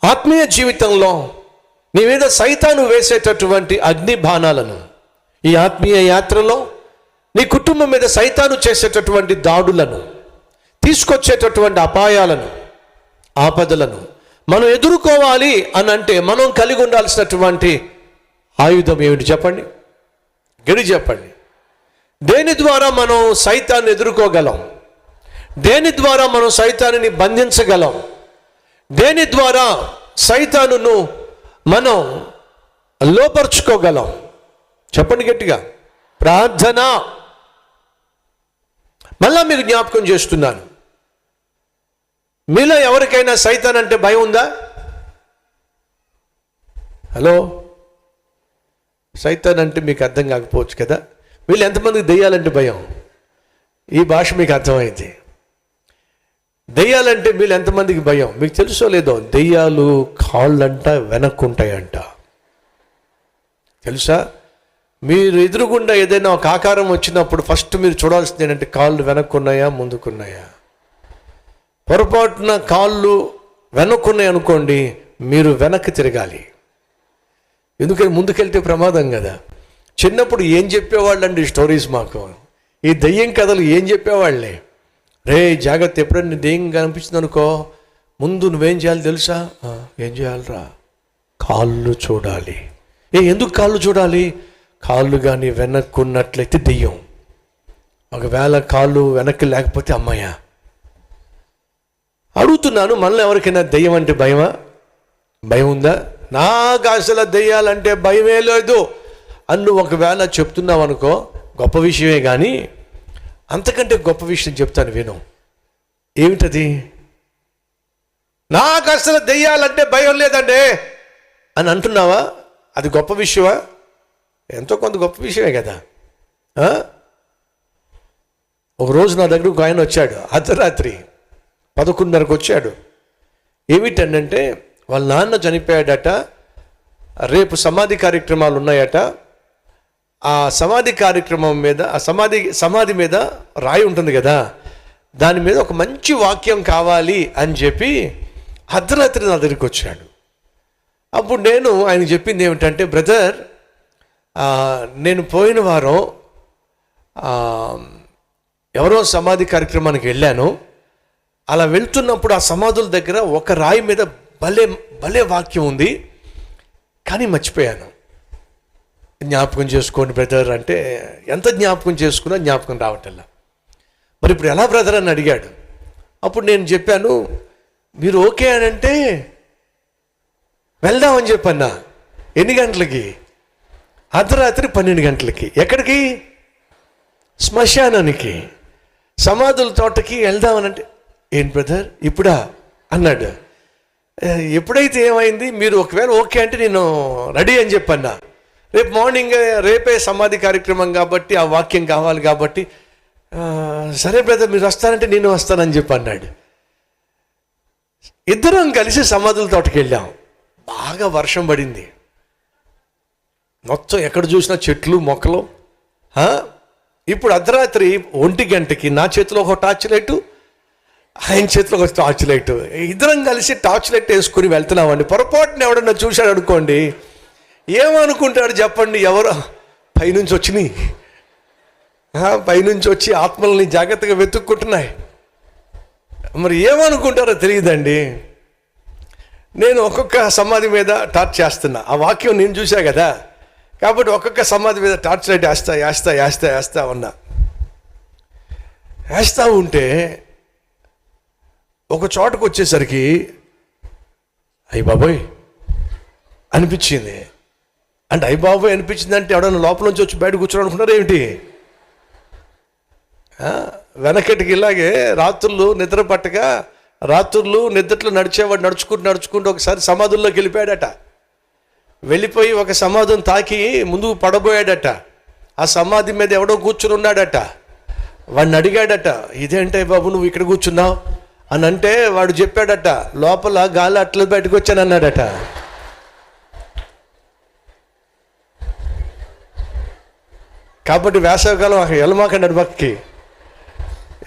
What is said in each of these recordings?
ఆత్మీయ జీవితంలో నీ మీద సైతాను వేసేటటువంటి అగ్ని బాణాలను, ఈ ఆత్మీయ యాత్రలో నీ కుటుంబం మీద సైతాను చేసేటటువంటి దాడులను, తీసుకొచ్చేటటువంటి అపాయాలను, ఆపదలను మనం ఎదుర్కోవాలి అని అంటే మనం కలిగి ఉండాల్సినటువంటి ఆయుధం ఏమిటి చెప్పండి? గడి చెప్పండి. దేని ద్వారా మనం సైతాన్ని ఎదుర్కోగలం? దేని ద్వారా మనం సైతాన్ని బంధించగలం? దేని ద్వారా సైతానును మనం లోపరుచుకోగలం? చెప్పండి గట్టిగా. ప్రార్థన. మళ్ళా మీకు జ్ఞాపకం చేస్తున్నాను, మీలో ఎవరికైనా సైతాన్ అంటే భయం ఉందా? హలో, సైతాన్ అంటే మీకు అర్థం కాకపోవచ్చు కదా. వీళ్ళు ఎంతమందికి దెయ్యాలంటే భయం? ఈ భాష మీకు అర్థమైంది. దెయ్యాలంటే వీళ్ళు ఎంతమందికి భయం మీకు తెలుసో లేదో? దెయ్యాలు కాళ్ళంట వెనక్కుంటాయంట. తెలుసా? మీరు ఎదురుగుండా ఏదైనా ఒక ఆకారం వచ్చినప్పుడు ఫస్ట్ మీరు చూడాల్సింది ఏంటంటే కాళ్ళు వెనక్కున్నాయా ముందుకున్నాయా. పొరపాటున కాళ్ళు వెనక్కున్నాయి అనుకోండి, మీరు వెనక్కి తిరగాలి. ఎందుకని ముందుకెళ్తే ప్రమాదం కదా. చిన్నప్పుడు ఏం చెప్పేవాళ్ళండి స్టోరీస్ మాకు, ఈ దెయ్యం కథలు ఏం చెప్పేవాళ్ళే. రే జాగ్రత్త, ఎప్పుడన్నా దెయ్యం కనిపించింది అనుకో, ముందు నువ్వేం చేయాలి తెలుసా? ఏం చేయాలిరా? కాళ్ళు చూడాలి. ఎందుకు కాళ్ళు చూడాలి? కాళ్ళు కానీ వెనక్కున్నట్లయితే దెయ్యం, ఒకవేళ కాళ్ళు వెనక్కి లేకపోతే అమ్మాయ. అడుగుతున్నాను, మళ్ళీ ఎవరికైనా దెయ్యం అంటే భయమా? భయం ఉందా? నాకు అసలు దెయ్యాలంటే భయమే లేదు అన్ను ఒకవేళ చెప్తున్నావు అనుకో, గొప్ప విషయమే. కానీ అంతకంటే గొప్ప విషయం చెప్తాను విను. ఏమిటది? నాకు అసలు దెయ్యాలంటే భయం లేదండి అని అంటున్నావా? అది గొప్ప విషయమా? ఎంతో కొంత గొప్ప విషయమే కదా. ఒకరోజు నా దగ్గర ఒక ఆయన వచ్చాడు, అర్ధరాత్రి 11:30కు వచ్చాడు. ఏమిటంటే వాళ్ళ నాన్న చనిపోయాడట, రేపు సమాధి కార్యక్రమాలు ఉన్నాయట. ఆ సమాధి కార్యక్రమం మీద, ఆ సమాధి మీద రాయి ఉంటుంది కదా, దాని మీద ఒక మంచి వాక్యం కావాలి అని చెప్పి అర్ధరాత్రి నా దగ్గరికి వచ్చాడు. అప్పుడు నేను ఆయన చెప్పింది ఏమిటంటే, బ్రదర్, నేను పోయిన వారం ఎవరో సమాధి కార్యక్రమానికి వెళ్ళాను. అలా వెళ్తున్నప్పుడు ఆ సమాధుల దగ్గర ఒక రాయి మీద భలే భలే వాక్యం ఉంది, కానీ మర్చిపోయాను. జ్ఞాపకం చేసుకోండి బ్రదర్ అంటే, ఎంత జ్ఞాపకం చేసుకున్నా జ్ఞాపకం రావటల్లా. మరి ఇప్పుడు ఎలా బ్రదర్ అని అడిగాడు. అప్పుడు నేను చెప్పాను, మీరు ఓకే అని అంటే వెళ్దామని చెప్పన్నా. ఎన్ని గంటలకి? అర్ధరాత్రి 12 గంటలకి. ఎక్కడికి? శ్మశానానికి, సమాధుల తోటకి వెళ్దామనంటే, ఏంటి బ్రదర్ ఇప్పుడా అన్నాడు. ఎప్పుడైతే ఏమైంది, మీరు ఒకవేళ ఓకే అంటే నేను రెడీ అని చెప్పన్నా. రేపు మార్నింగ్, రేపే సమాధి కార్యక్రమం కాబట్టి ఆ వాక్యం కావాలి కాబట్టి, సరే బ్రదర్ మీరు వస్తానంటే నేను వస్తానని చెప్పి అన్నాడు. ఇద్దరం కలిసి సమాధుల తోటకి వెళ్ళాం. బాగా వర్షం పడింది, మొత్తం ఎక్కడ చూసినా చెట్లు మొక్కలు. ఇప్పుడు అర్ధరాత్రి 1 గంటకి నా చేతిలో ఒక టార్చ్ లైటు, ఆయన చేతిలో ఒక టార్చ్ లైటు, ఇద్దరం కలిసి టార్చ్ లైట్ వేసుకుని వెళ్తున్నామండి. పొరపాటున ఎవడన్నా చూశాడు అనుకోండి, ఏమనుకుంటాడు చెప్పండి? ఎవరో పైనుంచి వచ్చినాయి, పైనుంచి వచ్చి ఆత్మల్ని జాగ్రత్తగా వెతుక్కుంటున్నాయి. మరి ఏమనుకుంటారో తెలియదండి. నేను ఒక్కొక్క సమాధి మీద టార్చ్ చేస్తున్నా, ఆ వాక్యం నేను చూసా కదా, కాబట్టి ఒక్కొక్క సమాధి మీద టార్చ్ లైట్ వేస్తా ఉన్నా. వేస్తా ఉంటే ఒక చోటకు వచ్చేసరికి అయ్య బాబోయ్ అనిపించింది. అంటే అయ్య బాబోయ్ అనిపించింది అంటే ఎవడన్నా లోపల నుంచి వచ్చి బయట కూర్చోని అనుకున్నారు ఏమిటి? వెనకటికి ఇలాగే రాత్రులు నిద్ర పట్టక, రాత్రులు నిద్రలో నడిచేవాడు నడుచుకుంటూ ఒకసారి సమాధుల్లోకి వెళ్ళిపోయాడట. వెళ్ళిపోయి ఒక సమాధిని తాకి ముందుకు పడబోయాడట. ఆ సమాధి మీద ఎవడో కూర్చుని ఉన్నాడట. వాడిని అడిగాడట, ఇదేంటే బాబు నువ్వు ఇక్కడ కూర్చున్నావు అని అంటే, వాడు చెప్పాడట, లోపల గాలి అట్లా బయటకు వచ్చానన్నాడట. కాబట్టి వేసవికాలం వెళ్ళమాకండి అటుపక్కకి.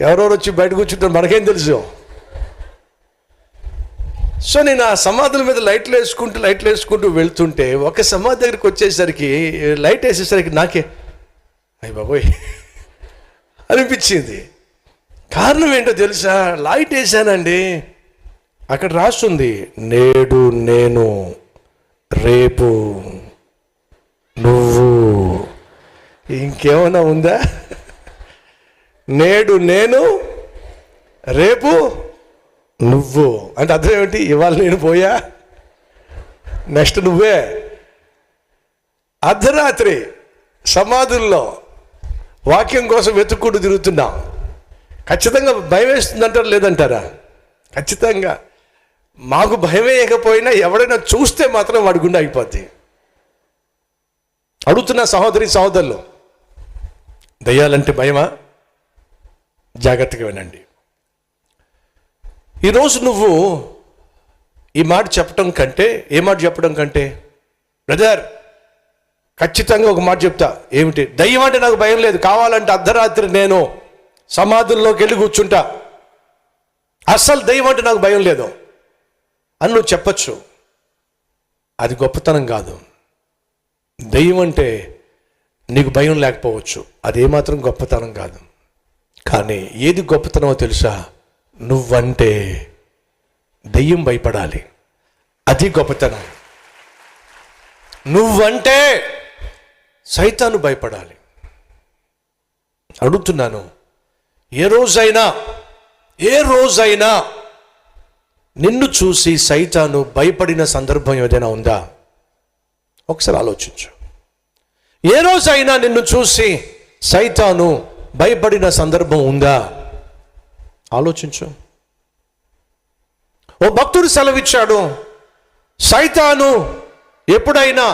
ఎవరెవరు వచ్చి బయట కూర్చుంటారు మనకేం తెలుసు. సో నేను ఆ సమాధుల మీద లైట్లు వేసుకుంటూ వెళ్తుంటే ఒక సమాధి దగ్గరికి వచ్చేసరికి లైట్ వేసేసరికి నాకే అయ్య బాబోయ్ అనిపించింది. కారణం ఏంటో తెలుసా? లైట్ వేసానండి, అక్కడ రాస్తుంది నేడు నేను రేపు నువ్వు. ఇంకేమైనా ఉందా? నేడు నేను రేపు నువ్వు అంటే అర్థం ఏమిటి? ఇవాళ నేను పోయా, నెక్స్ట్ నువ్వే. అర్ధరాత్రి సమాధుల్లో వాక్యం కోసం వెతుక్కుంటూ తిరుగుతున్నాం. ఖచ్చితంగా భయం వేస్తుందంటారా లేదంటారా? ఖచ్చితంగా. మాకు భయం వేయకపోయినా ఎవడైనా చూస్తే మాత్రం వాడి గుండె అయిపోద్ది. అడుగుతున్న సహోదరులు, దయ్యాలంటే భయమా? జాగ్రత్తగా వినండి. ఈరోజు నువ్వు ఈ మాట చెప్పడం కంటే, ఏ మాట చెప్పడం కంటే, బ్రదర్ ఖచ్చితంగా ఒక మాట చెప్తా. ఏమిటి? దయ్యం అంటే నాకు భయం లేదు, కావాలంటే అర్ధరాత్రి నేను సమాధుల్లోకి వెళ్ళి కూర్చుంటా, అస్సలు దయ్యం అంటే నాకు భయం లేదు అని నువ్వు చెప్పచ్చు. అది గొప్పతనం కాదు. దయ్యం అంటే నీకు భయం లేకపోవచ్చు, అదేమాత్రం గొప్పతనం కాదు. కానీ ఏది గొప్పతనమో తెలుసా? నువ్వంటే దయ్యం భయపడాలి, అది గొప్పతనం. నువ్వంటే సైతాను భయపడాలి. అడుగుతున్నాను, ఏ రోజైనా నిన్ను చూసి సైతాను భయపడిన సందర్భం ఏదైనా ఉందా? ఒకసారి ఆలోచించు. ఏ రోజైనా నిన్ను చూసి సైతాను భయపడిన సందర్భం ఉందా? ఆలోచించు. ఓ భక్తుడు సెలవిచ్చాడు, సైతాను ఎప్పుడైనా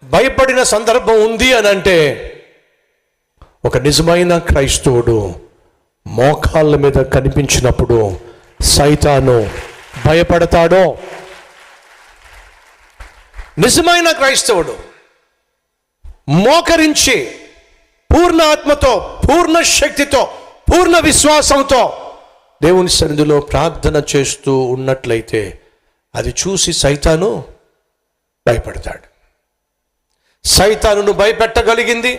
భయపడిన సందర్భం ఉంది అని అంటే ఒక నిజమైన క్రైస్తవుడు మోకాళ్ళ మీద కనిపించినప్పుడు సైతాను భయపడతాడో. నిజమైన క్రైస్తవుడు మోకరించి పూర్ణ ఆత్మతో, పూర్ణ శక్తితో, పూర్ణ విశ్వాసంతో దేవుని సన్నిధిలో ప్రార్థన చేస్తూ ఉన్నట్లయితే అది చూసి సైతాను భయపడతాడు. సైతానును భయపెట్టగలిగింది,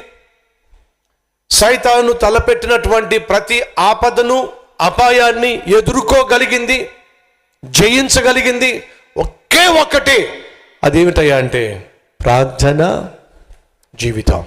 సైతాను తలపెట్టినటువంటి ప్రతి ఆపదను, అపాయాన్ని ఎదుర్కోగలిగింది, జయించగలిగింది ఒకే ఒక్కటి. అదేమిటయ్యా అంటే ప్రార్థన జీవితం.